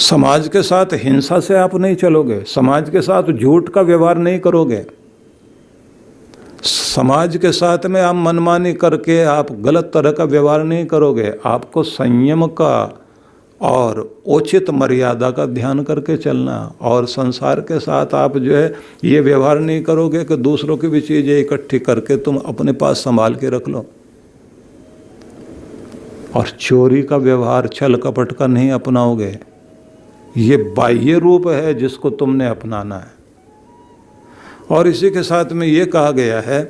समाज के साथ हिंसा से आप नहीं चलोगे, समाज के साथ झूठ का व्यवहार नहीं करोगे, समाज के साथ में आप मनमानी करके आप गलत तरह का व्यवहार नहीं करोगे। आपको संयम का और उचित मर्यादा का ध्यान करके चलना। और संसार के साथ आप जो है ये व्यवहार नहीं करोगे कि दूसरों की भी चीज़ें इकट्ठी करके तुम अपने पास संभाल के रख लो। और चोरी का व्यवहार, छल कपट का नहीं अपनाओगे। ये बाह्य रूप है जिसको तुमने अपनाना है। और इसी के साथ में ये कहा गया है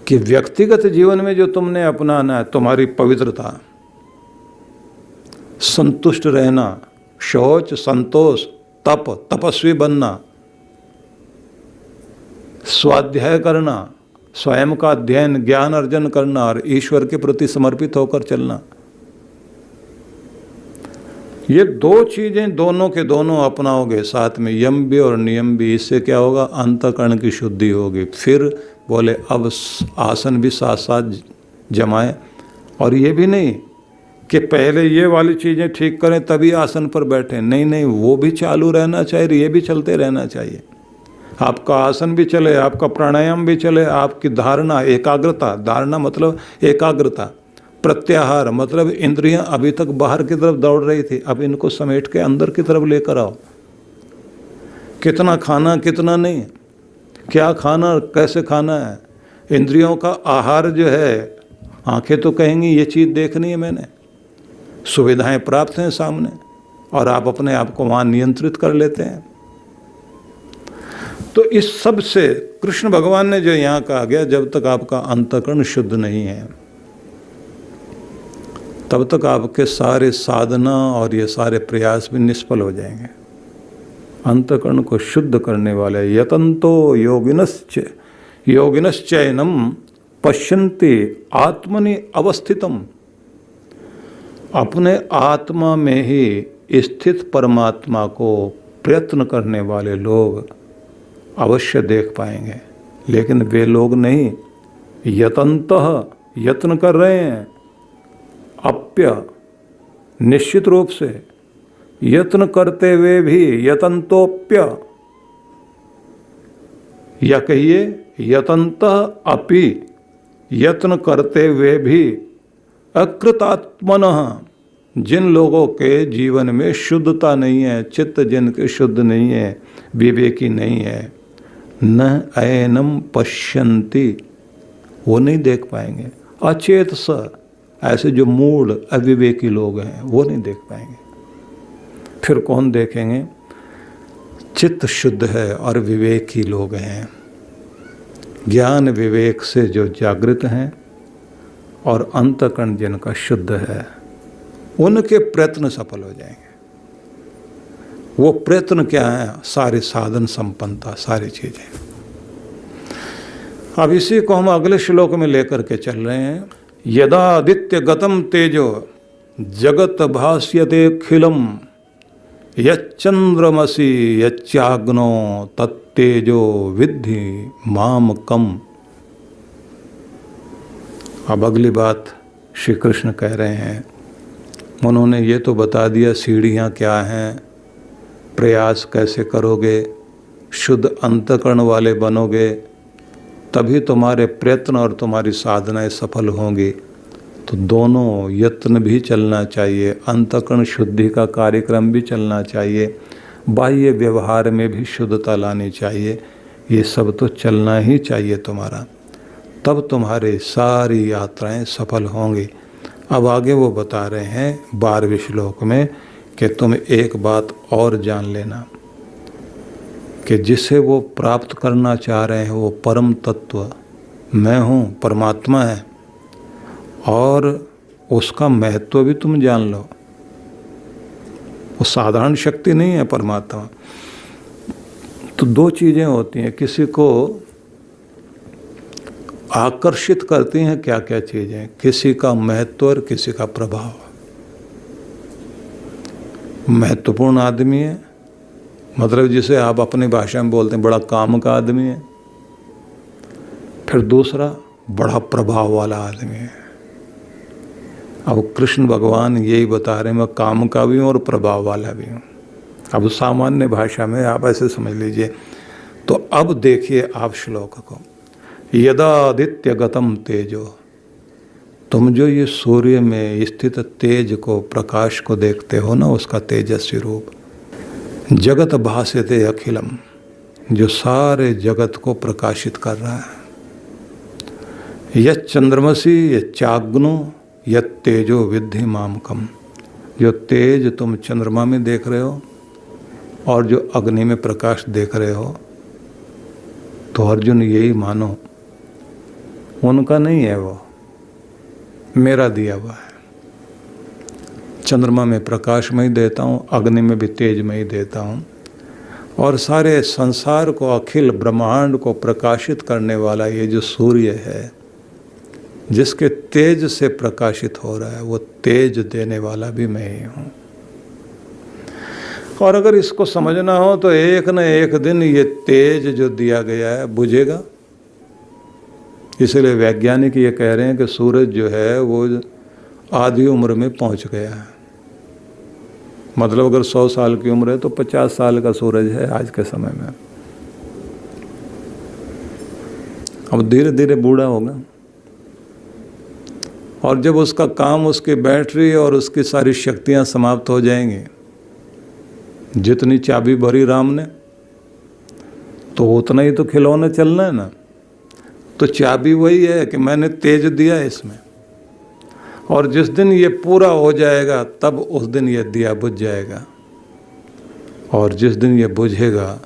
कि व्यक्तिगत जीवन में जो तुमने अपनाना है, तुम्हारी पवित्रता, संतुष्ट रहना, शौच, संतोष, तप, तपस्वी बनना, स्वाध्याय करना, स्वयं का अध्ययन, ज्ञान अर्जन करना और ईश्वर के प्रति समर्पित होकर चलना। ये दो चीजें दोनों के दोनों अपनाओगे साथ में, यम भी और नियम भी। इससे क्या होगा? अंतःकरण की शुद्धि होगी। फिर बोले अब आसन भी साथ साथ जमाएं। और ये भी नहीं कि पहले ये वाली चीज़ें ठीक करें तभी आसन पर बैठें। नहीं नहीं, वो भी चालू रहना चाहिए, ये भी चलते रहना चाहिए। आपका आसन भी चले, आपका प्राणायाम भी चले, आपकी धारणा, एकाग्रता, धारणा मतलब एकाग्रता, प्रत्याहार मतलब इंद्रियां अभी तक बाहर की तरफ दौड़ रही थी, अब इनको समेट के अंदर की तरफ लेकर आओ। कितना खाना, कितना नहीं, क्या खाना, कैसे खाना है। इंद्रियों का आहार जो है, आंखें तो कहेंगी ये चीज़ देखनी है मैंने, सुविधाएं प्राप्त हैं सामने, और आप अपने आप को वहाँ नियंत्रित कर लेते हैं। तो इस सब से कृष्ण भगवान ने जो यहाँ कहा गया, जब तक आपका अंतःकरण शुद्ध नहीं है तब तक आपके सारे साधना और ये सारे प्रयास भी निष्फल हो जाएंगे। अंतःकरण को शुद्ध करने वाले यतन्तो योगिनश्चैनम पश्यन्ति आत्मनि अवस्थितम, अपने आत्मा में ही स्थित परमात्मा को प्रयत्न करने वाले लोग अवश्य देख पाएंगे। लेकिन वे लोग नहीं, यतन्तः यत्न कर रहे हैं, अप्य निश्चित रूप से यत्न करते हुए भी, यतन्तोप्य, या कहिए यतन्तः अपि, यत्न करते हुए भी अकृतात्मनः, जिन लोगों के जीवन में शुद्धता नहीं है, चित्त जिनके शुद्ध नहीं है, विवेकी नहीं है, न ऐनम पश्यन्ति, वो नहीं देख पाएंगे। अचेत स, ऐसे जो मूढ़ अविवेकी लोग हैं वो नहीं देख पाएंगे। फिर कौन देखेंगे? चित्त शुद्ध है और विवेकी लोग हैं, ज्ञान विवेक से जो जागृत हैं और अंतःकरण जिनका शुद्ध है, उनके प्रयत्न सफल हो जाएंगे। वो प्रयत्न क्या है? सारे साधन संपन्नता, सारी चीजें। अब इसी को हम अगले श्लोक में लेकर के चल रहे हैं। यदा आदित्य गतम तेजो जगत भास्यते खिलम, यच्चंद्रमसि यच्चाग्नो तत्तेजो विद्धि माम कम। अब अगली बात श्री कृष्ण कह रहे हैं। उन्होंने ये तो बता दिया सीढ़ियाँ क्या हैं, प्रयास कैसे करोगे, शुद्ध अंतःकरण वाले बनोगे, तभी तुम्हारे प्रयत्न और तुम्हारी साधनाएं सफल होंगी। तो दोनों यत्न भी चलना चाहिए, अंतःकरण शुद्धि का कार्यक्रम भी चलना चाहिए, बाह्य व्यवहार में भी शुद्धता लानी चाहिए। ये सब तो चलना ही चाहिए तुम्हारा, तब तुम्हारे सारी यात्राएं सफल होंगी। अब आगे वो बता रहे हैं 12वें श्लोक में कि तुम एक बात और जान लेना कि जिसे वो प्राप्त करना चाह रहे हैं वो परम तत्व मैं हूँ, परमात्मा है, और उसका महत्व भी तुम जान लो। वो साधारण शक्ति नहीं है परमात्मा। तो दो चीज़ें होती हैं, किसी को आकर्षित करती हैं क्या क्या चीज़ें, किसी का महत्व और किसी का प्रभाव। महत्वपूर्ण आदमी है, मतलब जिसे आप अपनी भाषा में बोलते हैं बड़ा काम का आदमी है। फिर दूसरा बड़ा प्रभाव वाला आदमी है। अब कृष्ण भगवान यही बता रहे हैं, मैं काम का भी हूँ और प्रभाव वाला भी हूँ। अब सामान्य भाषा में आप ऐसे समझ लीजिए। तो अब देखिए आप श्लोक को, यदादित्य गतम तेजो, तुम जो ये सूर्य में स्थित तेज को, प्रकाश को देखते हो ना, उसका तेजस्वी रूप, जगत भासते अखिलम, जो सारे जगत को प्रकाशित कर रहा है। यत् चंद्रमसी यच्चाग्नो यत् तेजो विद्धि मामकम, जो तेज तुम चंद्रमा में देख रहे हो और जो अग्नि में प्रकाश देख रहे हो, तो अर्जुन यही मानो उनका नहीं है, वो मेरा दिया हुआ है। चंद्रमा में प्रकाश में ही देता हूँ, अग्नि में भी तेज में ही देता हूँ, और सारे संसार को, अखिल ब्रह्मांड को प्रकाशित करने वाला ये जो सूर्य है, जिसके तेज से प्रकाशित हो रहा है, वो तेज देने वाला भी मैं ही हूँ। और अगर इसको समझना हो तो एक न एक दिन ये तेज जो दिया गया है बुझेगा। इसलिए वैज्ञानिक ये कह रहे हैं कि सूरज जो है वो आधी उम्र में पहुंच गया है। मतलब अगर 100 साल की उम्र है तो 50 साल का सूरज है आज के समय में। अब धीरे धीरे बूढ़ा होगा, और जब उसका काम, उसकी बैटरी और उसकी सारी शक्तियां समाप्त हो जाएंगी, जितनी चाबी भरी राम ने, तो उतना ही तो खिलौना चलना है ना। तो चाबी वही है कि मैंने तेज दिया है इसमें, और जिस दिन ये पूरा हो जाएगा तब उस दिन ये दिया बुझ जाएगा। और जिस दिन ये बुझेगा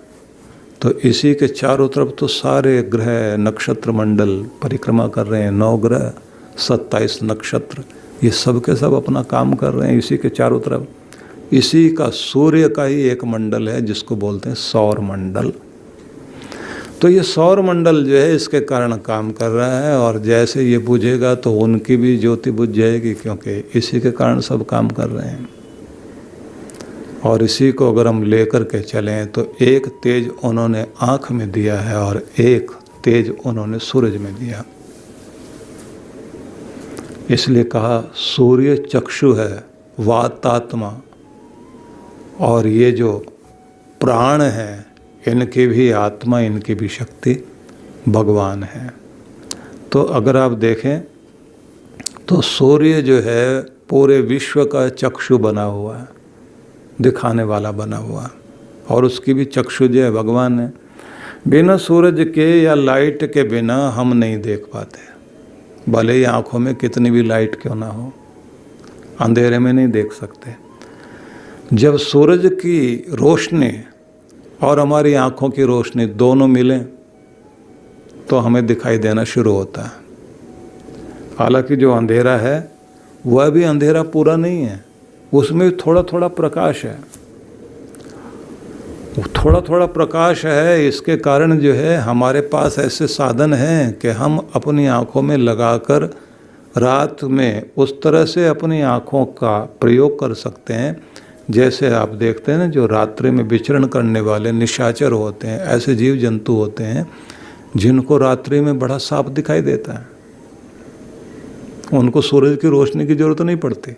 तो इसी के चारों तरफ तो सारे ग्रह, नक्षत्र मंडल परिक्रमा कर रहे हैं। 9 ग्रह, 27 नक्षत्र, ये सब के सब अपना काम कर रहे हैं इसी के चारों तरफ। इसी का, सूर्य का ही एक मंडल है जिसको बोलते हैं सौर मंडल। तो ये सौर मंडल जो है इसके कारण काम कर रहा है, और जैसे ये बुझेगा तो उनकी भी ज्योति बुझ जाएगी, क्योंकि इसी के कारण सब काम कर रहे हैं। और इसी को अगर हम लेकर के चलें तो एक तेज उन्होंने आँख में दिया है और एक तेज उन्होंने सूरज में दिया। इसलिए कहा सूर्य चक्षु है, वातात्मा, और ये जो प्राण है इनकी भी आत्मा, इनकी भी शक्ति भगवान है। तो अगर आप देखें तो सूर्य जो है पूरे विश्व का चक्षु बना हुआ है, दिखाने वाला बना हुआ है, और उसकी भी चक्षु जो है भगवान है। बिना सूरज के या लाइट के बिना हम नहीं देख पाते, भले ही आँखों में कितनी भी लाइट क्यों ना हो, अंधेरे में नहीं देख सकते। जब सूरज की रोशनी और हमारी आँखों की रोशनी दोनों मिलें तो हमें दिखाई देना शुरू होता है। हालांकि जो अंधेरा है वह भी अंधेरा पूरा नहीं है, उसमें थोड़ा थोड़ा प्रकाश है। थोड़ा थोड़ा प्रकाश है, इसके कारण जो है हमारे पास ऐसे साधन हैं कि हम अपनी आँखों में लगाकर रात में उस तरह से अपनी आँखों का प्रयोग कर सकते हैं। जैसे आप देखते हैं ना, जो रात्रि में विचरण करने वाले निशाचर होते हैं, ऐसे जीव जंतु होते हैं जिनको रात्रि में बड़ा साफ दिखाई देता है, उनको सूरज की रोशनी की जरूरत नहीं पड़ती।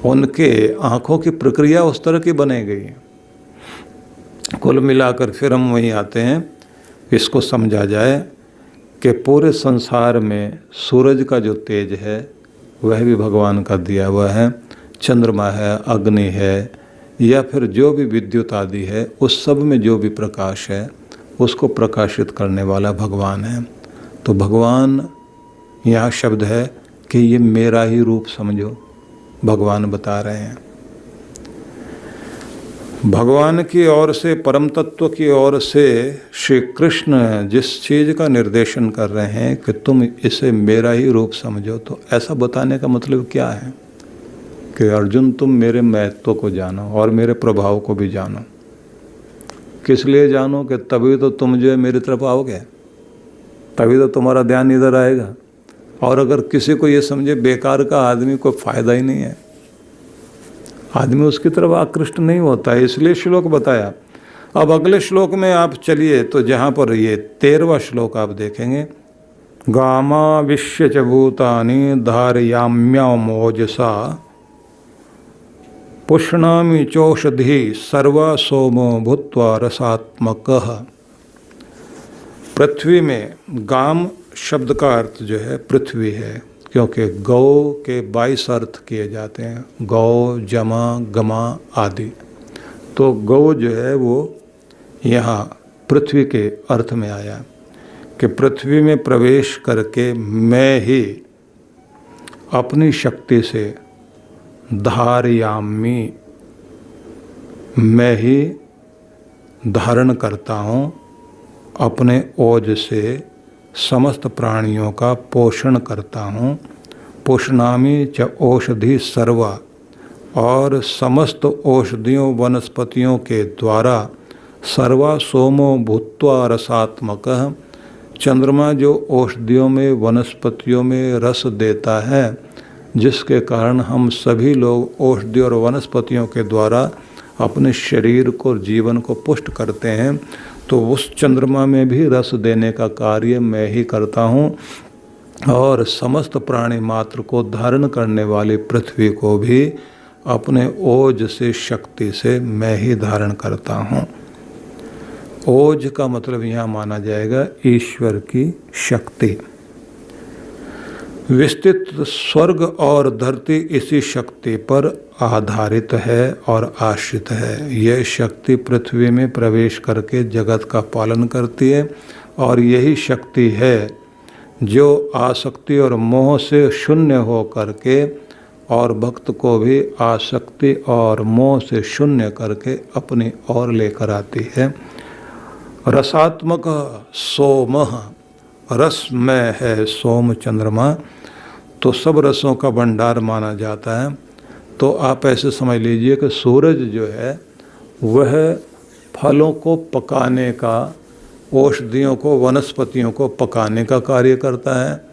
उनके आँखों की प्रक्रिया उस तरह की बनाई गई है। कुल मिलाकर फिर हम वहीं आते हैं, इसको समझा जाए कि पूरे संसार में सूरज का जो तेज है वह भी भगवान का दिया हुआ है। चंद्रमा है, अग्नि है, या फिर जो भी विद्युत आदि है, उस सब में जो भी प्रकाश है उसको प्रकाशित करने वाला भगवान है। तो भगवान, यहाँ शब्द है कि ये मेरा ही रूप समझो, भगवान बता रहे हैं। भगवान की ओर से, परम तत्व की ओर से श्री कृष्ण जिस चीज़ का निर्देशन कर रहे हैं कि तुम इसे मेरा ही रूप समझो, तो ऐसा बताने का मतलब क्या है कि अर्जुन तुम मेरे महत्व को जानो और मेरे प्रभाव को भी जानो। किस लिए जानो? कि तभी तो तुम जो है मेरी तरफ आओगे, तभी तो तुम्हारा ध्यान इधर आएगा। और अगर किसी को ये समझे बेकार का आदमी, कोई फायदा ही नहीं है, आदमी उसकी तरफ आकृष्ट नहीं होता है। इसलिए श्लोक बताया। अब अगले श्लोक में आप चलिए तो जहाँ पर ये 13वां श्लोक आप देखेंगे, गामाविश्य च भूतानि धारयाम्यमोजसा पुष्णामि चौषधि सर्वा सोमो भूत्वा रसात्मकः। पृथ्वी में गाम शब्द का अर्थ जो है पृथ्वी है, क्योंकि गौ के 22 अर्थ किए जाते हैं, गौ, जमा, गमा आदि। तो गौ जो है वो यहाँ पृथ्वी के अर्थ में आया कि पृथ्वी में प्रवेश करके मैं ही अपनी शक्ति से धारयामी, मैं ही धारण करता हूँ, अपने ओज से समस्त प्राणियों का पोषण करता हूँ। पुष्णामि च औषधि सर्वा, और समस्त औषधियों वनस्पतियों के द्वारा सर्वा सोमो भूत्वा रसात्मकः, चंद्रमा जो औषधियों में वनस्पतियों में रस देता है, जिसके कारण हम सभी लोग औषधि और वनस्पतियों के द्वारा अपने शरीर को, जीवन को पुष्ट करते हैं, तो उस चंद्रमा में भी रस देने का कार्य मैं ही करता हूँ। और समस्त प्राणी मात्र को धारण करने वाली पृथ्वी को भी अपने ओज से, शक्ति से मैं ही धारण करता हूँ। ओज का मतलब यहाँ माना जाएगा ईश्वर की शक्ति। विस्तृत स्वर्ग और धरती इसी शक्ति पर आधारित है और आश्रित है। यह शक्ति पृथ्वी में प्रवेश करके जगत का पालन करती है, और यही शक्ति है जो आसक्ति और मोह से शून्य हो करके और भक्त को भी आसक्ति और मोह से शून्य करके अपनी ओर लेकर आती है। रसात्मक सोमः, रस में है सोम चंद्रमा, तो सब रसों का भंडार माना जाता है। तो आप ऐसे समझ लीजिए कि सूरज जो है वह फलों को पकाने का, औषधियों को, वनस्पतियों को पकाने का कार्य करता है,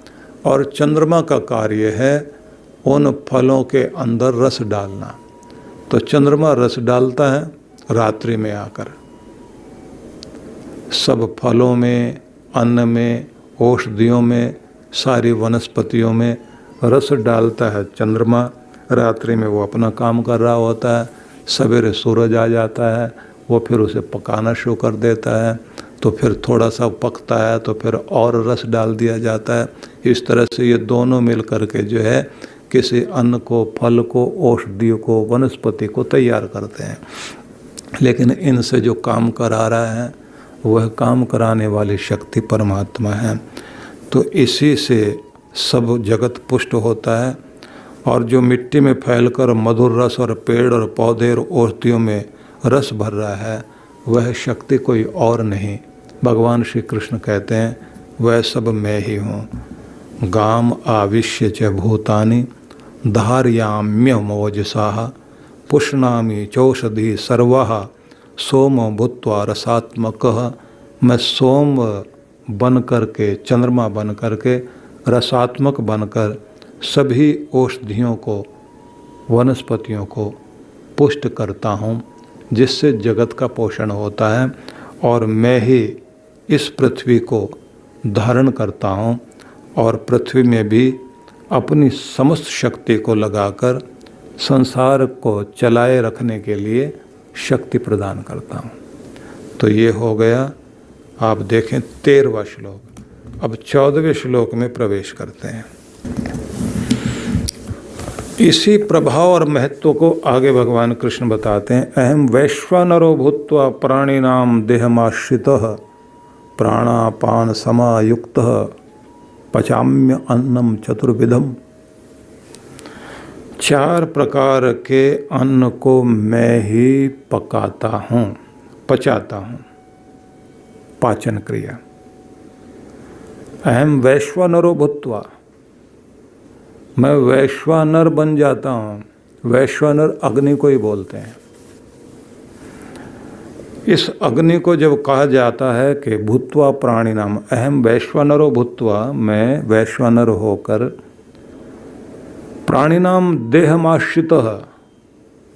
और चंद्रमा का कार्य है उन फलों के अंदर रस डालना। तो चंद्रमा रस डालता है रात्रि में आकर, सब फलों में, अन्न में, औषधियों में, सारी वनस्पतियों में रस डालता है चंद्रमा। रात्रि में वो अपना काम कर रहा होता है, सवेरे सूरज आ जाता है, वो फिर उसे पकाना शुरू कर देता है, तो फिर थोड़ा सा पकता है तो फिर और रस डाल दिया जाता है। इस तरह से ये दोनों मिल करके जो है किसी अन्न को, फल को, औषधि को, वनस्पति को तैयार करते हैं। लेकिन इनसे जो काम करा रहा है वह काम कराने वाली शक्ति परमात्मा है। तो इसी से सब जगत पुष्ट होता है, और जो मिट्टी में फैलकर मधुर रस और पेड़ और पौधे और औषधियों में रस भर रहा है, वह शक्ति कोई और नहीं, भगवान श्री कृष्ण कहते हैं वह सब मैं ही हूँ। गाम आविश्य च भूतानि धारयाम्यमोजसा पुष्णामि चौषधि सर्वः सोम भूत्वा रसात्मकः। मैं सोम बन करके, चंद्रमा बन करके, रसात्मक बनकर सभी औषधियों को, वनस्पतियों को पुष्ट करता हूँ, जिससे जगत का पोषण होता है। और मैं ही इस पृथ्वी को धारण करता हूँ, और पृथ्वी में भी अपनी समस्त शक्ति को लगाकर संसार को चलाए रखने के लिए शक्ति प्रदान करता हूँ। तो ये हो गया, आप देखें 13वां श्लोक। अब 14वें श्लोक में प्रवेश करते हैं। इसी प्रभाव और महत्व को आगे भगवान कृष्ण बताते हैं। अहम वैश्वानरो भूत्वा प्राणिनाम देहमाश्रितः प्राणापान समायुक्तः पचाम्य अन्नम चतुर्विधम। 4 प्रकार के अन्न को मैं ही पकाता हूँ, पचाता हूँ, पाचन क्रिया। अहम वैश्वानरो भूत्वा, मैं वैश्वानर बन जाता हूँ। वैश्वानर अग्नि को ही बोलते हैं। इस अग्नि को जब कहा जाता है कि भूत्वा प्राणी नाम, अहम वैश्वानरो भूत्वा, मैं वैश्वानर होकर प्राणिनाम देहमाश्रितः,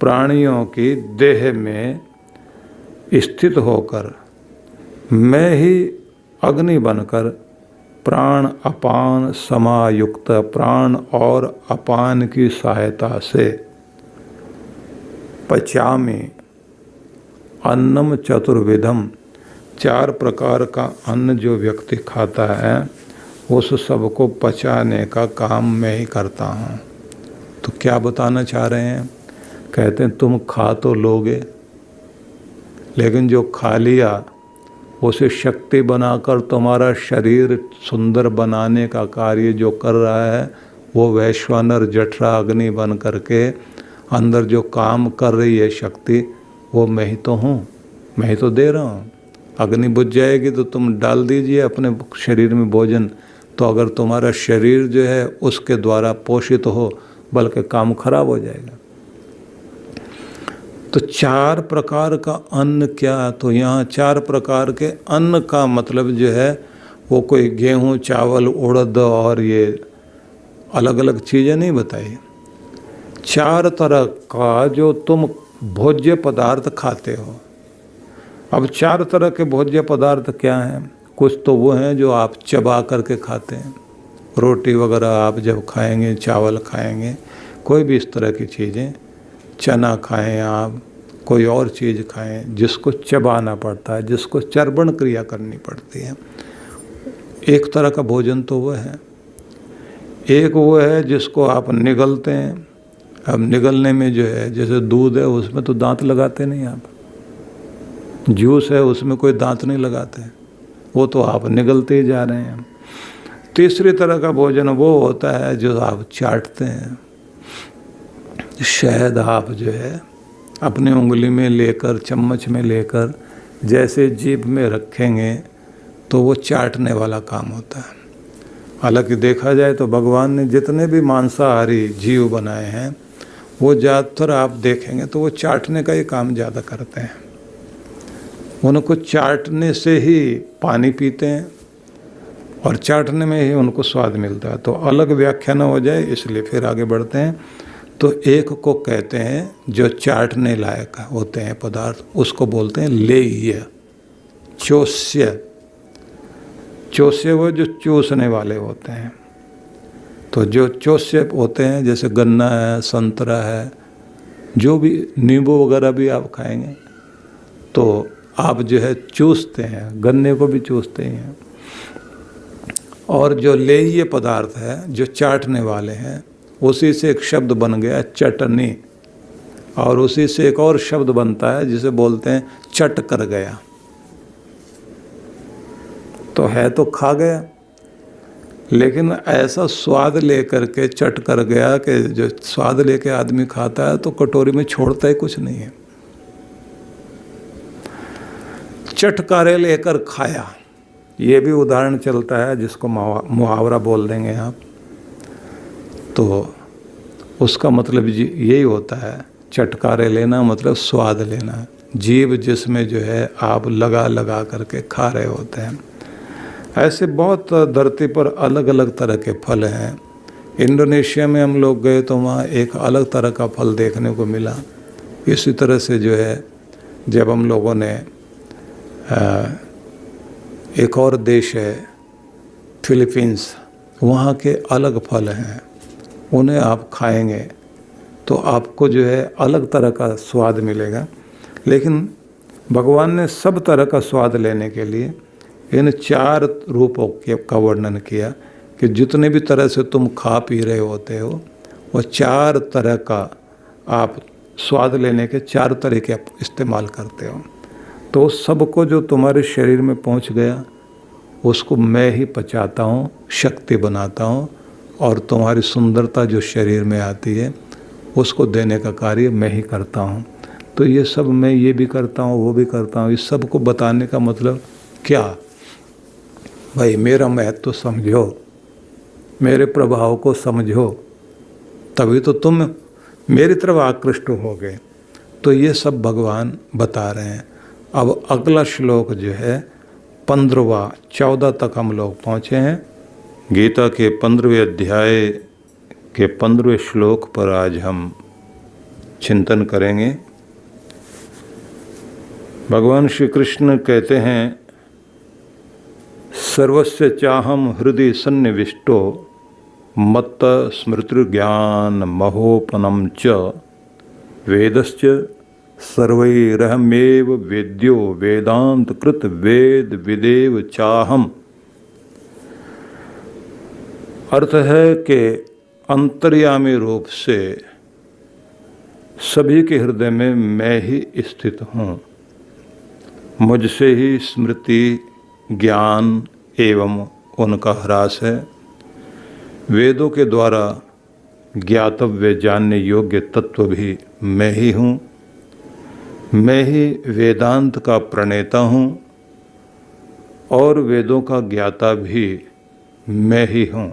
प्राणियों की देह में स्थित होकर मैं ही अग्नि बनकर प्राण अपान समायुक्त, प्राण और अपान की सहायता से पचामि अन्नम चतुर्विधम, 4 प्रकार का अन्न जो व्यक्ति खाता है उस सबको पचाने का काम मैं ही करता हूँ। तो क्या बताना चाह रहे हैं? कहते हैं तुम खा तो लोगे, लेकिन जो खा लिया उसे शक्ति बनाकर तुम्हारा शरीर सुंदर बनाने का कार्य जो कर रहा है वो वैश्वानर जठरा अग्नि बन करके अंदर जो काम कर रही है शक्ति, वो मैं ही तो हूँ, मैं ही तो दे रहा हूँ। अग्नि बुझ जाएगी तो तुम डाल दीजिए अपने शरीर में भोजन, तो अगर तुम्हारा शरीर जो है उसके द्वारा पोषित हो, बल्कि काम खराब हो जाएगा। तो 4 प्रकार का अन्न क्या? तो यहाँ 4 प्रकार के अन्न का मतलब जो है वो कोई गेहूँ, चावल, उड़द और ये अलग अलग चीज़ें नहीं बताई। 4 तरह का जो तुम भोज्य पदार्थ खाते हो। अब 4 तरह के भोज्य पदार्थ क्या हैं? कुछ तो वो हैं जो आप चबा करके खाते हैं, रोटी वगैरह आप जब खाएंगे, चावल खाएंगे, कोई भी इस तरह की चीज़ें, चना खाएं आप, कोई और चीज़ खाएं जिसको चबाना पड़ता है, जिसको चर्वण क्रिया करनी पड़ती है। एक तरह का भोजन तो वो है। एक वो है जिसको आप निगलते हैं। अब निगलने में जो है, जैसे दूध है उसमें तो दांत लगाते नहीं आप, जूस है उसमें कोई दांत नहीं लगाते, वो तो आप निगलते ही जा रहे हैं। तीसरी तरह का भोजन वो होता है जो आप चाटते हैं। शहद आप जो है अपनी उंगली में लेकर, चम्मच में लेकर जैसे जीभ में रखेंगे तो वो चाटने वाला काम होता है। हालांकि देखा जाए तो भगवान ने जितने भी मांसाहारी जीव बनाए हैं वो ज़्यादातर आप देखेंगे तो वो चाटने का ही काम ज़्यादा करते हैं। उनको चाटने से ही पानी पीते हैं और चाटने में ही उनको स्वाद मिलता है। तो अलग व्याख्या न हो जाए इसलिए फिर आगे बढ़ते हैं। तो एक को कहते हैं जो चाटने लायक होते हैं पदार्थ, उसको बोलते हैं लेह्य, चोष्य। चोष्य वो जो चूसने वाले होते हैं। तो जो चोष्य होते हैं जैसे गन्ना है, संतरा है, जो भी नींबू वगैरह भी आप खाएंगे तो आप जो है चूसते हैं, गन्ने को भी चूसते हैं। और जो लेह्य पदार्थ है जो चाटने वाले हैं, उसी से एक शब्द बन गया चटनी, और उसी से एक और शब्द बनता है जिसे बोलते हैं चट कर गया। तो है तो खा गया, लेकिन ऐसा स्वाद लेकर के चट कर गया कि जो स्वाद लेके आदमी खाता है तो कटोरी में छोड़ता ही कुछ नहीं है। चटकारे लेकर खाया, ये भी उदाहरण चलता है जिसको मुहावरा बोल देंगे आप। तो उसका मतलब यही होता है, चटकारे लेना मतलब स्वाद लेना, जीभ जिसमें जो है आप लगा लगा करके खा रहे होते हैं। ऐसे बहुत धरती पर अलग अलग तरह के फल हैं। इंडोनेशिया में हम लोग गए तो वहाँ एक अलग तरह का फल देखने को मिला। इसी तरह से जो है जब हम लोगों ने एक और देश है फिलीपींस, वहाँ के अलग फल हैं, उन्हें आप खाएंगे तो आपको जो है अलग तरह का स्वाद मिलेगा। लेकिन भगवान ने सब तरह का स्वाद लेने के लिए इन 4 रूपों का वर्णन किया कि जितने भी तरह से तुम खा पी रहे होते हो वो 4 तरह का आप स्वाद लेने के 4 तरीके आप इस्तेमाल करते हो। तो सबको जो तुम्हारे शरीर में पहुंच गया उसको मैं ही पचाता हूँ, शक्ति बनाता हूँ, और तुम्हारी सुंदरता जो शरीर में आती है उसको देने का कार्य मैं ही करता हूँ। तो ये सब मैं ये भी करता हूँ, वो भी करता हूँ। इस सब को बताने का मतलब क्या? भाई मेरा महत्व समझो, मेरे प्रभाव को समझो, तभी तो तुम मेरी तरफ आकृष्ट हो गए। तो ये सब भगवान बता रहे हैं। अब अगला श्लोक जो है 15वां, 14 तक हम लोग पहुँचे हैं। गीता के 15वें अध्याय के 15वें श्लोक पर आज हम चिंतन करेंगे। भगवान श्री कृष्ण कहते हैं, सर्वस्य चाहम हृदय सन्निविष्टो मत्त स्मृतिर्ज्ञान महोपनम च वेदश्च सर्वैरहमेव वेद्यो वेदांत कृत वेद विदेव चाहम। अर्थ है कि अंतर्यामी रूप से सभी के हृदय में मैं ही स्थित हूँ। मुझसे ही स्मृति ज्ञान एवं उनका ह्रास है। वेदों के द्वारा ज्ञातव्य जानने योग्य तत्व भी मैं ही हूँ। मैं ही वेदांत का प्रणेता हूँ और वेदों का ज्ञाता भी मैं ही हूँ।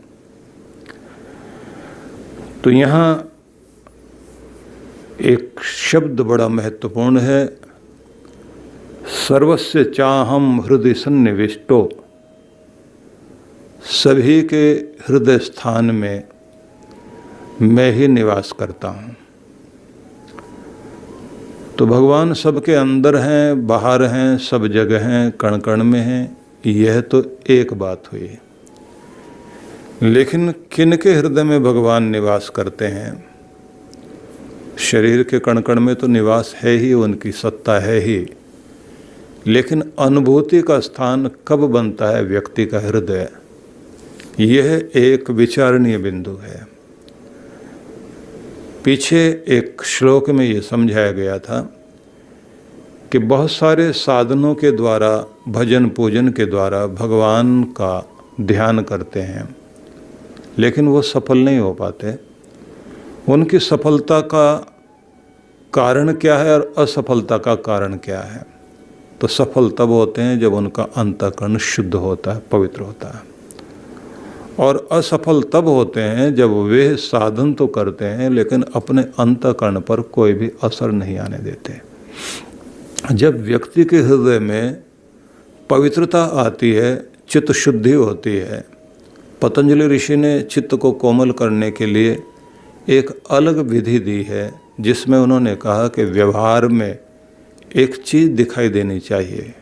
तो यहाँ एक शब्द बड़ा महत्वपूर्ण है, सर्वस्य चाहम हृदय सन्निविष्टो। सभी के हृदय स्थान में मैं ही निवास करता हूँ। तो भगवान सबके अंदर हैं, बाहर हैं, सब जगह हैं, कण कण में हैं, यह तो एक बात हुई। लेकिन किन के हृदय में भगवान निवास करते हैं? शरीर के कण कण में तो निवास है ही, उनकी सत्ता है ही, लेकिन अनुभूति का स्थान कब बनता है व्यक्ति का हृदय, यह एक विचारणीय बिंदु है। पीछे एक श्लोक में ये समझाया गया था कि बहुत सारे साधनों के द्वारा, भजन पूजन के द्वारा भगवान का ध्यान करते हैं, लेकिन वो सफल नहीं हो पाते। उनकी सफलता का कारण क्या है और असफलता का कारण क्या है? तो सफल तब होते हैं जब उनका अंतःकरण शुद्ध होता है, पवित्र होता है, और असफल तब होते हैं जब वे साधन तो करते हैं लेकिन अपने अंतःकरण पर कोई भी असर नहीं आने देते। जब व्यक्ति के हृदय में पवित्रता आती है, चित्त शुद्धि होती है, पतंजलि ऋषि ने चित्त को कोमल करने के लिए एक अलग विधि दी है, जिसमें उन्होंने कहा कि व्यवहार में एक चीज़ दिखाई देनी चाहिए,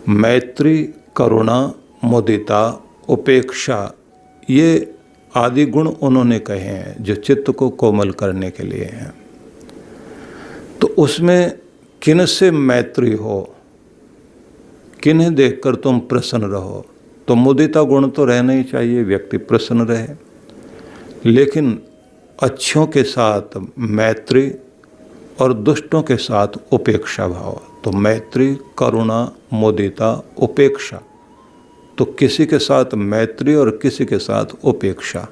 मैत्री, करुणा, मुदिता, उपेक्षा, ये आदि गुण उन्होंने कहे हैं जो चित्त को कोमल करने के लिए हैं। तो उसमें किन से मैत्री हो, किन्हें देखकर तुम प्रसन्न रहो, तो मुदिता गुण तो रहना ही चाहिए, व्यक्ति प्रसन्न रहे। लेकिन अच्छों के साथ मैत्री और दुष्टों के साथ उपेक्षा भाव। तो मैत्री, करुणा, मुदिता, उपेक्षा, तो किसी के साथ मैत्री और किसी के साथ उपेक्षा।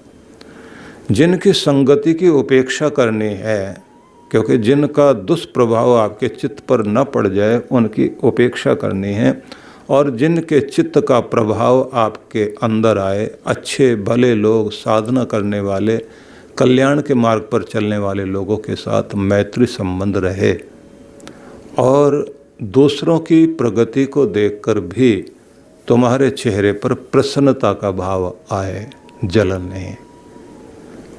जिनकी संगति की उपेक्षा करनी है, क्योंकि जिनका दुष्प्रभाव आपके चित्त पर न पड़ जाए उनकी उपेक्षा करनी है, और जिनके चित्त का प्रभाव आपके अंदर आए, अच्छे भले लोग, साधना करने वाले, कल्याण के मार्ग पर चलने वाले लोगों के साथ मैत्री संबंध रहे, और दूसरों की प्रगति को देखकर भी तुम्हारे चेहरे पर प्रसन्नता का भाव आए, जलन नहीं,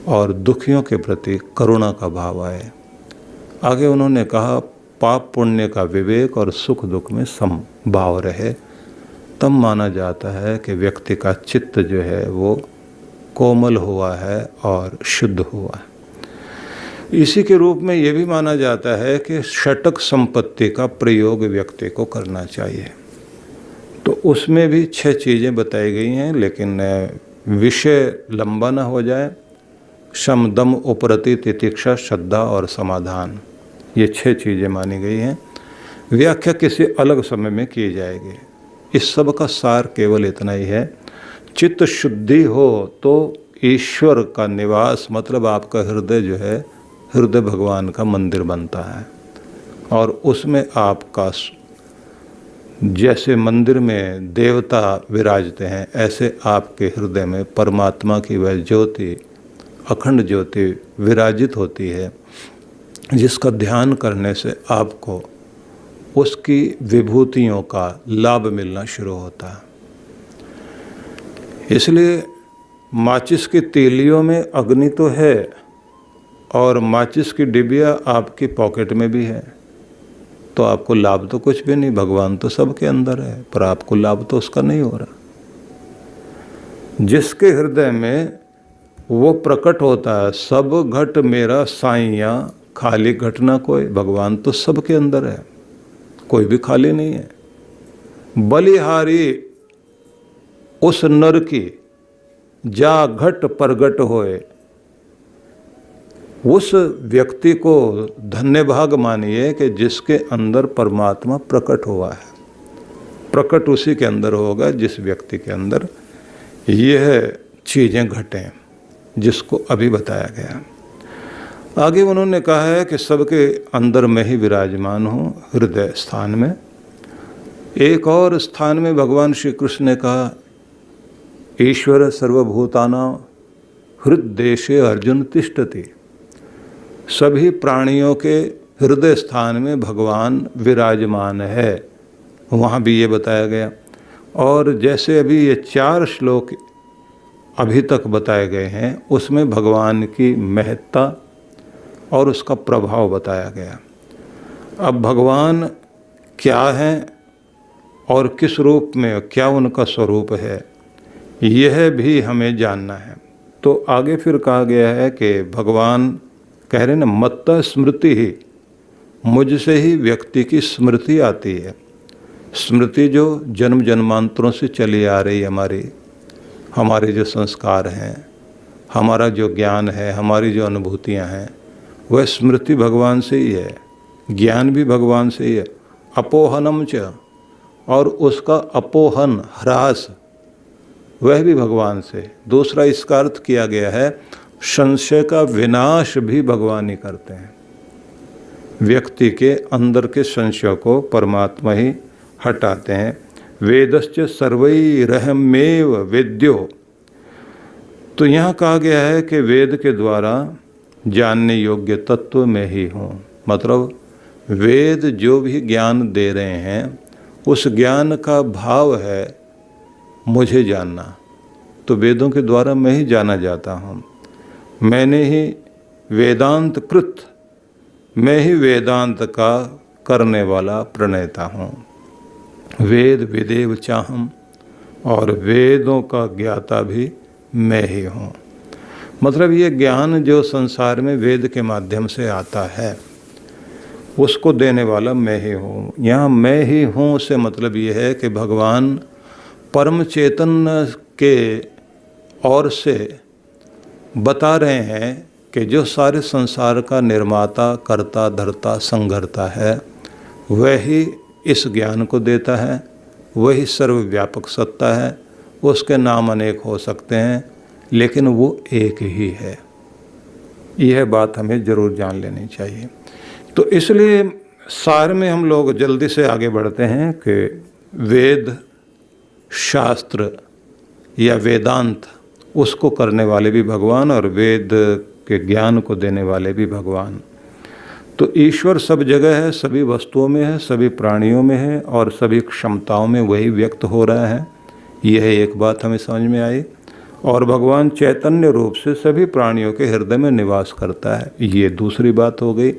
और दुखियों के प्रति करुणा का भाव आए। आगे उन्होंने कहा पाप पुण्य का विवेक और सुख दुख में समभाव रहे, तब माना जाता है कि व्यक्ति का चित्त जो है वो कोमल हुआ है और शुद्ध हुआ है। इसी के रूप में ये भी माना जाता है कि षटक संपत्ति का प्रयोग व्यक्ति को करना चाहिए। तो उसमें भी 6 चीज़ें बताई गई हैं, लेकिन विषय लंबा ना हो जाए। शम, दम, उपरति, तितिक्षा, श्रद्धा और समाधान, ये 6 चीज़ें मानी गई हैं। व्याख्या किसी अलग समय में की जाएगी। इस सब का सार केवल इतना ही है, चित्त शुद्धि हो तो ईश्वर का निवास, मतलब आपका हृदय जो है, हृदय भगवान का मंदिर बनता है, और उसमें आपका जैसे मंदिर में देवता विराजते हैं, ऐसे आपके हृदय में परमात्मा की वह ज्योति, अखंड ज्योति विराजित होती है, जिसका ध्यान करने से आपको उसकी विभूतियों का लाभ मिलना शुरू होता है। इसलिए माचिस की तीलियों में अग्नि तो है, और माचिस की डिबिया आपकी पॉकेट में भी है, तो आपको लाभ तो कुछ भी नहीं। भगवान तो सबके अंदर है, पर आपको लाभ तो उसका नहीं हो रहा। जिसके हृदय में वो प्रकट होता है, सब घट मेरा साइया, खाली घट ना कोई। भगवान तो सबके अंदर है, कोई भी खाली नहीं है। बलिहारी उस नर की जा घट प्रगट होए, उस व्यक्ति को धन्य भाग मानिए कि जिसके अंदर परमात्मा प्रकट हुआ है। प्रकट उसी के अंदर होगा जिस व्यक्ति के अंदर यह चीज़ें घटें, जिसको अभी बताया गया। आगे उन्होंने कहा है कि सबके अंदर में ही विराजमान हूँ, हृदय स्थान में। एक और स्थान में भगवान श्री कृष्ण ने कहा, ईश्वर सर्वभूतानां हृद्देशे अर्जुन तिष्ठति। सभी प्राणियों के हृदय स्थान में भगवान विराजमान है, वहाँ भी ये बताया गया। और जैसे अभी ये 4 श्लोक अभी तक बताए गए हैं, उसमें भगवान की महत्ता और उसका प्रभाव बताया गया। अब भगवान क्या हैं और किस रूप में, क्या उनका स्वरूप है, यह भी हमें जानना है। तो आगे फिर कहा गया है कि भगवान कह रहे हैं ना, मत्ता स्मृति ही, मुझसे ही व्यक्ति की स्मृति आती है। स्मृति जो जन्म जन्मांतरों से चली आ रही है, हमारे जो संस्कार हैं, हमारा जो ज्ञान है, हमारी जो अनुभूतियां हैं, वह स्मृति भगवान से ही है। ज्ञान भी भगवान से ही है। अपोहनम च, और उसका अपोहन, ह्रास, वह भी भगवान से। दूसरा इसका अर्थ किया गया है, संशय का विनाश भी भगवान ही करते हैं। व्यक्ति के अंदर के संशय को परमात्मा ही हटाते हैं। वेदश्च सर्वैरहमेव वेद्यो, तो यहाँ कहा गया है कि वेद के द्वारा जानने योग्य तत्व में ही हूँ। मतलब वेद जो भी ज्ञान दे रहे हैं, उस ज्ञान का भाव है मुझे जानना। तो वेदों के द्वारा मैं ही जाना जाता हूँ। मैंने ही वेदांत कृत, मैं ही वेदांत का करने वाला प्रणेता हूँ। वेद विदेव चाहम, और वेदों का ज्ञाता भी मैं ही हूँ। मतलब ये ज्ञान जो संसार में वेद के माध्यम से आता है, उसको देने वाला मैं ही हूँ। यहाँ मैं ही हूँ से मतलब ये है कि भगवान परम चेतन के ओर से बता रहे हैं कि जो सारे संसार का निर्माता, कर्ता, धर्ता, संघर्ता है, वही इस ज्ञान को देता है। वही सर्वव्यापक सत्ता है। उसके नाम अनेक हो सकते हैं, लेकिन वो एक ही है। यह बात हमें ज़रूर जान लेनी चाहिए। तो इसलिए सार में हम लोग जल्दी से आगे बढ़ते हैं कि वेद शास्त्र या वेदांत, उसको करने वाले भी भगवान और वेद के ज्ञान को देने वाले भी भगवान। तो ईश्वर सब जगह है, सभी वस्तुओं में है, सभी प्राणियों में है, और सभी क्षमताओं में वही व्यक्त हो रहा है। यह एक बात हमें समझ में आई। और भगवान चैतन्य रूप से सभी प्राणियों के हृदय में निवास करता है, ये दूसरी बात हो गई।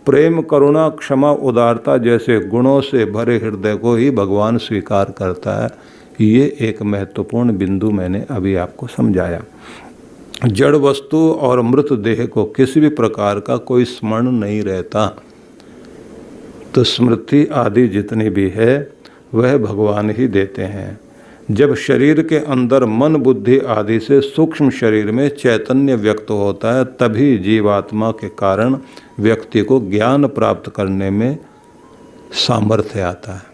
प्रेम, करुणा, क्षमा, उदारता जैसे गुणों से भरे हृदय को ही भगवान स्वीकार करता है। ये एक महत्वपूर्ण बिंदु मैंने अभी आपको समझाया। जड़ वस्तु और मृत देह को किसी भी प्रकार का कोई स्मरण नहीं रहता, तो स्मृति आदि जितनी भी है वह भगवान ही देते हैं। जब शरीर के अंदर मन, बुद्धि आदि से सूक्ष्म शरीर में चैतन्य व्यक्त होता है, तभी जीवात्मा के कारण व्यक्ति को ज्ञान प्राप्त करने में सामर्थ्य आता है।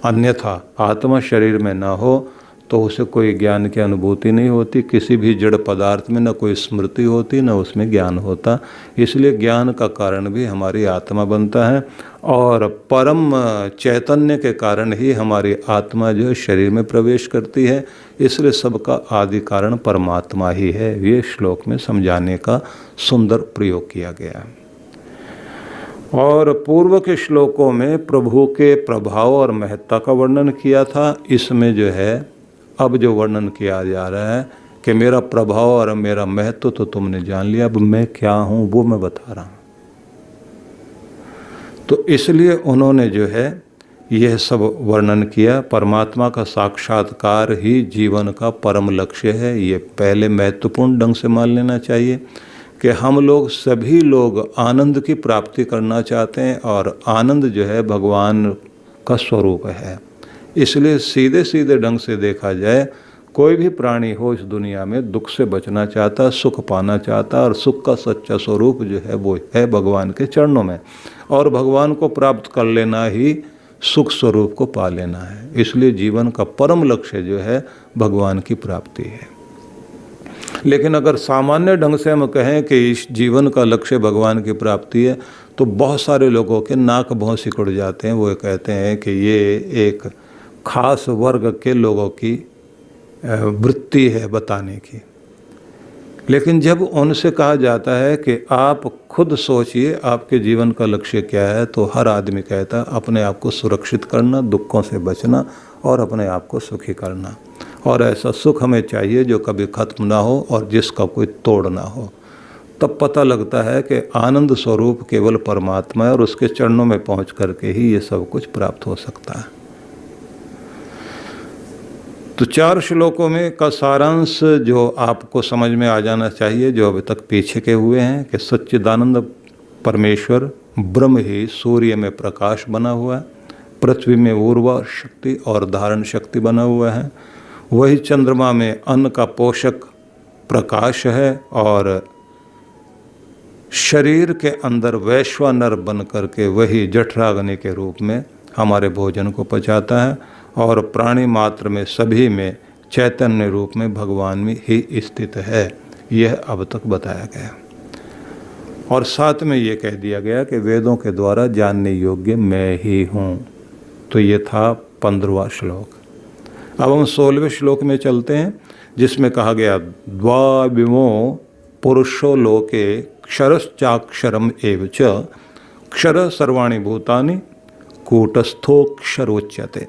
अन्यथा आत्मा शरीर में न हो तो उसे कोई ज्ञान की अनुभूति नहीं होती। किसी भी जड़ पदार्थ में न कोई स्मृति होती, न उसमें ज्ञान होता। इसलिए ज्ञान का कारण भी हमारी आत्मा बनता है, और परम चैतन्य के कारण ही हमारी आत्मा जो शरीर में प्रवेश करती है। इसलिए सबका आदि कारण परमात्मा ही है। ये श्लोक में समझाने का सुंदर प्रयोग किया गया है। और पूर्व के श्लोकों में प्रभु के प्रभाव और महत्ता का वर्णन किया था। इसमें जो है अब जो वर्णन किया जा रहा है कि मेरा प्रभाव और मेरा महत्व तो तुमने जान लिया, अब मैं क्या हूँ वो मैं बता रहा हूँ। तो इसलिए उन्होंने जो है यह सब वर्णन किया। परमात्मा का साक्षात्कार ही जीवन का परम लक्ष्य है। ये पहले महत्वपूर्ण ढंग से मान लेना चाहिए कि हम लोग सभी लोग आनंद की प्राप्ति करना चाहते हैं और आनंद जो है भगवान का स्वरूप है। इसलिए सीधे सीधे ढंग से देखा जाए, कोई भी प्राणी हो इस दुनिया में दुख से बचना चाहता, सुख पाना चाहता, और सुख का सच्चा स्वरूप जो है वो है भगवान के चरणों में, और भगवान को प्राप्त कर लेना ही सुख स्वरूप को पा लेना है। इसलिए जीवन का परम लक्ष्य जो है भगवान की प्राप्ति है। लेकिन अगर सामान्य ढंग से हम कहें कि इस जीवन का लक्ष्य भगवान की प्राप्ति है, तो बहुत सारे लोगों के नाक भौं सिकुड़ जाते हैं। वो कहते हैं कि ये एक खास वर्ग के लोगों की वृत्ति है बताने की। लेकिन जब उनसे कहा जाता है कि आप खुद सोचिए आपके जीवन का लक्ष्य क्या है, तो हर आदमी कहता है अपने आप को सुरक्षित करना, दुखों से बचना और अपने आप को सुखी करना। और ऐसा सुख हमें चाहिए जो कभी खत्म ना हो और जिसका कोई तोड़ ना हो। तब पता लगता है कि आनंद स्वरूप केवल परमात्मा है और उसके चरणों में पहुंच करके ही ये सब कुछ प्राप्त हो सकता है। तो 4 श्लोकों में का सारांश जो आपको समझ में आ जाना चाहिए, जो अभी तक पीछे के हुए हैं, कि सच्चिदानंद परमेश्वर ब्रह्म ही सूर्य में प्रकाश बना हुआ है, पृथ्वी में ऊर्जा शक्ति और धारण शक्ति बना हुआ है, वही चंद्रमा में अन्न का पोषक प्रकाश है, और शरीर के अंदर वैश्वानर बन करके वही जठराग्नि के रूप में हमारे भोजन को पचाता है, और प्राणी मात्र में सभी में चैतन्य रूप में भगवान में ही स्थित है। यह अब तक बताया गया। और साथ में ये कह दिया गया कि वेदों के द्वारा जानने योग्य मैं ही हूँ। तो ये था 15वां श्लोक। अब हम 16वें श्लोक में चलते हैं, जिसमें कहा गया द्वाविमो पुरुषो लोके क्षरश्चाक्षरम एव च क्षर सर्वाणि भूतानि कूटस्थोक्षरोच्यते।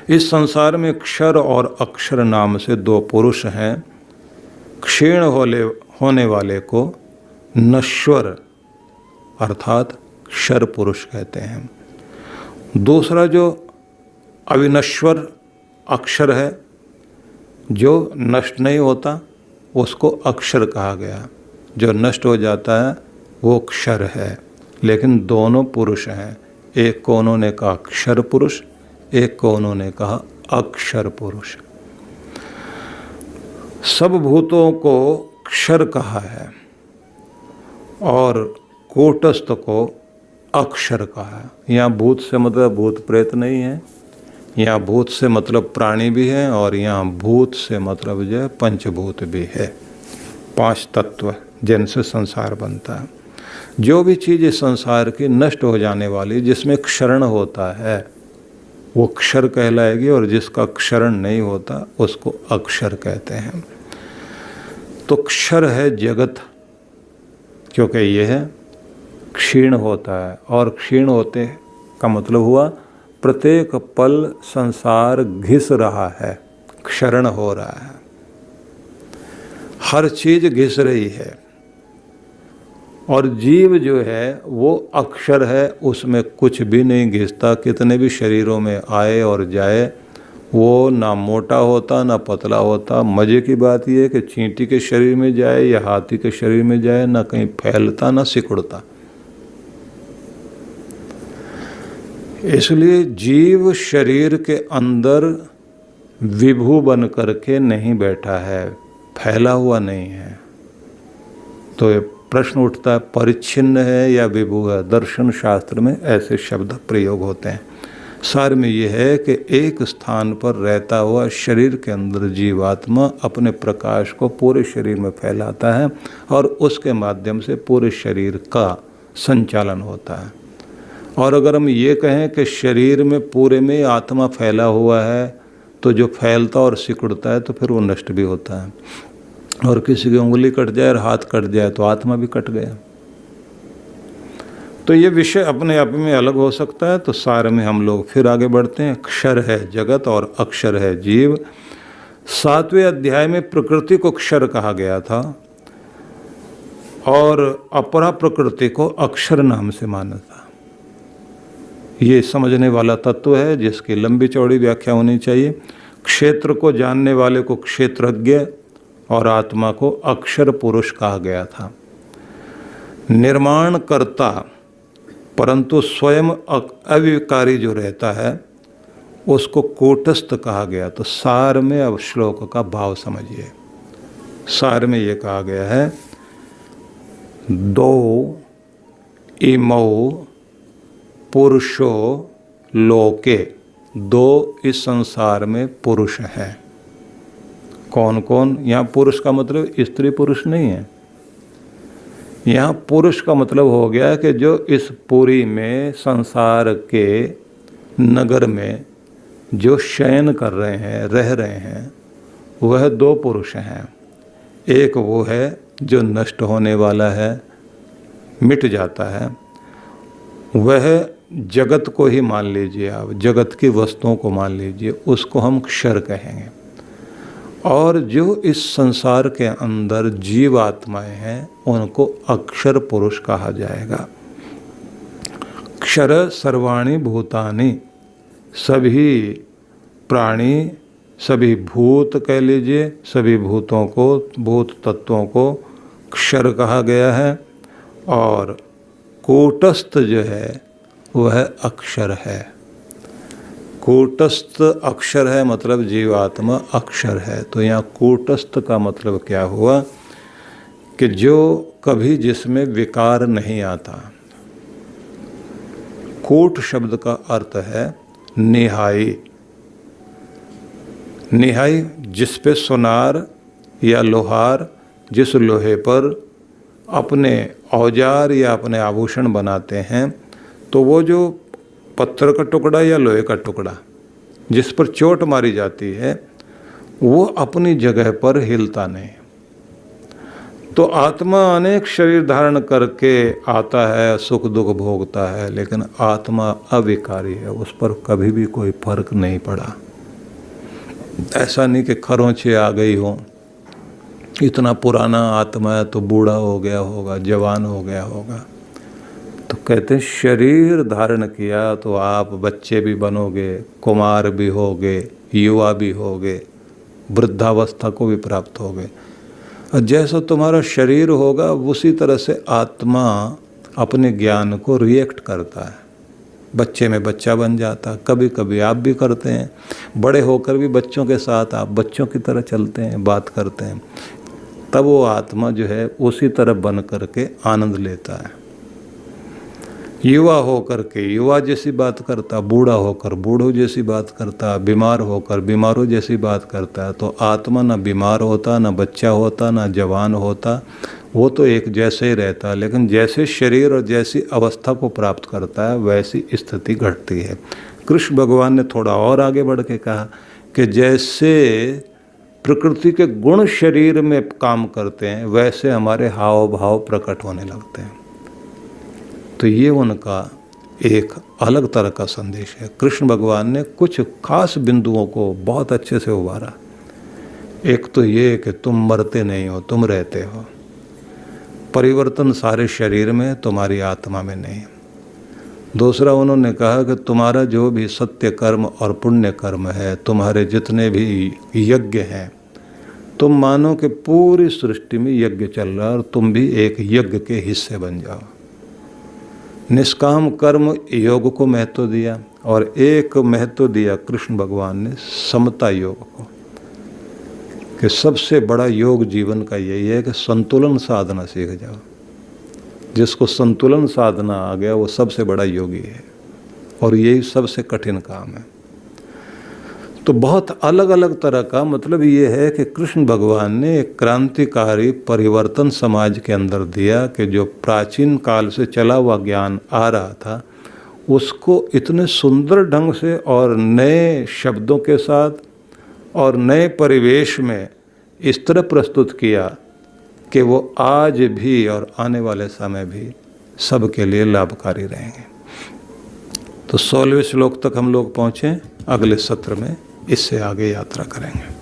इस संसार में क्षर और अक्षर नाम से 2 पुरुष हैं। क्षीण होने वाले को नश्वर अर्थात क्षर पुरुष कहते हैं। दूसरा जो अविनश्वर अक्षर है, जो नष्ट नहीं होता, उसको अक्षर कहा गया। जो नष्ट हो जाता है वो क्षर है। लेकिन दोनों पुरुष हैं। एक को उन्होंने कहा क्षर पुरुष, एक को उन्होंने कहा अक्षर पुरुष। सब भूतों को क्षर कहा है और कूटस्थ को अक्षर कहा है। यहाँ भूत से मतलब भूत प्रेत नहीं है, यहाँ भूत से मतलब प्राणी भी है, और यहाँ भूत से मतलब जो है पंचभूत भी है, 5 तत्व जिनसे संसार बनता है। जो भी चीज़ इस संसार की नष्ट हो जाने वाली, जिसमें क्षरण होता है, वो क्षर कहलाएगी, और जिसका क्षरण नहीं होता उसको अक्षर कहते हैं। तो क्षर है जगत, क्योंकि यह है क्षीण होता है, और क्षीण होते का मतलब हुआ प्रत्येक पल संसार घिस रहा है, क्षरण हो रहा है, हर चीज घिस रही है। और जीव जो है वो अक्षर है, उसमें कुछ भी नहीं घिसता। कितने भी शरीरों में आए और जाए, वो ना मोटा होता ना पतला होता। मजे की बात यह है कि चींटी के शरीर में जाए या हाथी के शरीर में जाए, ना कहीं फैलता ना सिकुड़ता। इसलिए जीव शरीर के अंदर विभू बन करके नहीं बैठा है, फैला हुआ नहीं है। तो ये प्रश्न उठता है, परिच्छिन्न है या विभू है? दर्शन शास्त्र में ऐसे शब्द प्रयोग होते हैं। सार में यह है कि एक स्थान पर रहता हुआ शरीर के अंदर जीवात्मा अपने प्रकाश को पूरे शरीर में फैलाता है, और उसके माध्यम से पूरे शरीर का संचालन होता है। और अगर हम ये कहें कि शरीर में पूरे में आत्मा फैला हुआ है, तो जो फैलता और सिकुड़ता है तो फिर वो नष्ट भी होता है। और किसी की उंगली कट जाए और हाथ कट जाए तो आत्मा भी कट गया। तो ये विषय अपने आप में अलग हो सकता है। तो सार में हम लोग फिर आगे बढ़ते हैं। क्षर है जगत और अक्षर है जीव। 7वें अध्याय में प्रकृति को क्षर कहा गया था और अपरा प्रकृति को अक्षर नाम से माना था। ये समझने वाला तत्व है जिसकी लंबी चौड़ी व्याख्या होनी चाहिए। क्षेत्र को जानने वाले को क्षेत्रज्ञ और आत्मा को अक्षर पुरुष कहा गया था। निर्माण करता परंतु स्वयं अविकारी जो रहता है उसको कूटस्थ कहा गया। तो सार में अब श्लोक का भाव समझिए। सार में ये कहा गया है, दो इमौ पुरुषो लोके, दो इस संसार में पुरुष हैं। कौन कौन? यहाँ पुरुष का मतलब स्त्री पुरुष नहीं है। यहाँ पुरुष का मतलब हो गया कि जो इस पुरी में संसार के नगर में जो शयन कर रहे हैं, रह रहे हैं, वह दो पुरुष हैं। एक वो है जो नष्ट होने वाला है, मिट जाता है, वह जगत को ही मान लीजिए आप, जगत की वस्तुओं को मान लीजिए, उसको हम क्षर कहेंगे। और जो इस संसार के अंदर जीव आत्माएं हैं उनको अक्षर पुरुष कहा जाएगा। क्षर सर्वाणि भूतानि, सभी प्राणी, सभी भूत कह लीजिए, सभी भूतों को, भूत तत्वों को क्षर कहा गया है। और कूटस्थ जो है वह अक्षर है। कूटस्थ अक्षर है मतलब जीवात्मा अक्षर है। तो यहाँ कूटस्थ का मतलब क्या हुआ कि जो कभी जिसमें विकार नहीं आता। कूट शब्द का अर्थ है निहाई। निहाई जिस पे सुनार या लोहार जिस लोहे पर अपने औजार या अपने आभूषण बनाते हैं, तो वो जो पत्थर का टुकड़ा या लोहे का टुकड़ा जिस पर चोट मारी जाती है वो अपनी जगह पर हिलता नहीं। तो आत्मा अनेक शरीर धारण करके आता है, सुख दुख भोगता है, लेकिन आत्मा अविकारी है, उस पर कभी भी कोई फर्क नहीं पड़ा। ऐसा नहीं कि खरोंचे आ गई हो, इतना पुराना आत्मा है तो बूढ़ा हो गया होगा, जवान हो गया होगा। तो कहते हैं शरीर धारण किया तो आप बच्चे भी बनोगे, कुमार भी होगे, युवा भी होगे, वृद्धावस्था को भी प्राप्त होगे। और जैसा तुम्हारा शरीर होगा उसी तरह से आत्मा अपने ज्ञान को रिएक्ट करता है। बच्चे में बच्चा बन जाता, कभी कभी आप भी करते हैं, बड़े होकर भी बच्चों के साथ आप बच्चों की तरह चलते हैं, बात करते हैं, तब वो आत्मा जो है उसी तरह बन करके आनंद लेता है। युवा होकर के युवा जैसी बात करता, बूढ़ा होकर बूढ़ों जैसी बात करता, बीमार होकर बीमारों जैसी बात करता है। तो आत्मा ना बीमार होता, ना बच्चा होता, ना जवान होता, वो तो एक जैसे ही रहता। लेकिन जैसे शरीर और जैसी अवस्था को प्राप्त करता है वैसी स्थिति घटती है। कृष्ण भगवान ने थोड़ा और आगे बढ़ के कहा कि जैसे प्रकृति के गुण शरीर में काम करते हैं वैसे हमारे हाव भाव प्रकट होने लगते हैं। तो ये उनका एक अलग तरह का संदेश है। कृष्ण भगवान ने कुछ खास बिंदुओं को बहुत अच्छे से उभारा। एक तो ये कि तुम मरते नहीं हो, तुम रहते हो। परिवर्तन सारे शरीर में, तुम्हारी आत्मा में नहीं। दूसरा उन्होंने कहा कि तुम्हारा जो भी सत्य कर्म और पुण्य कर्म है, तुम्हारे जितने भी यज्ञ हैं, तुम मानो कि पूरी सृष्टि में यज्ञ चल रहा है और तुम भी एक यज्ञ के हिस्से बन जाओ। निष्काम कर्म योग को महत्व दिया और एक महत्व दिया कृष्ण भगवान ने समता योग को, कि सबसे बड़ा योग जीवन का यही है कि संतुलन साधना सीख जाओ। जिसको संतुलन साधना आ गया वो सबसे बड़ा योगी है और यही सबसे कठिन काम है। तो बहुत अलग अलग तरह का मतलब ये है कि कृष्ण भगवान ने एक क्रांतिकारी परिवर्तन समाज के अंदर दिया कि जो प्राचीन काल से चला हुआ ज्ञान आ रहा था उसको इतने सुंदर ढंग से और नए शब्दों के साथ और नए परिवेश में इस तरह प्रस्तुत किया कि वो आज भी और आने वाले समय भी सबके लिए लाभकारी रहेंगे। तो 16वें श्लोक तक हम लोग पहुँचे। अगले सत्र में इससे आगे यात्रा करेंगे।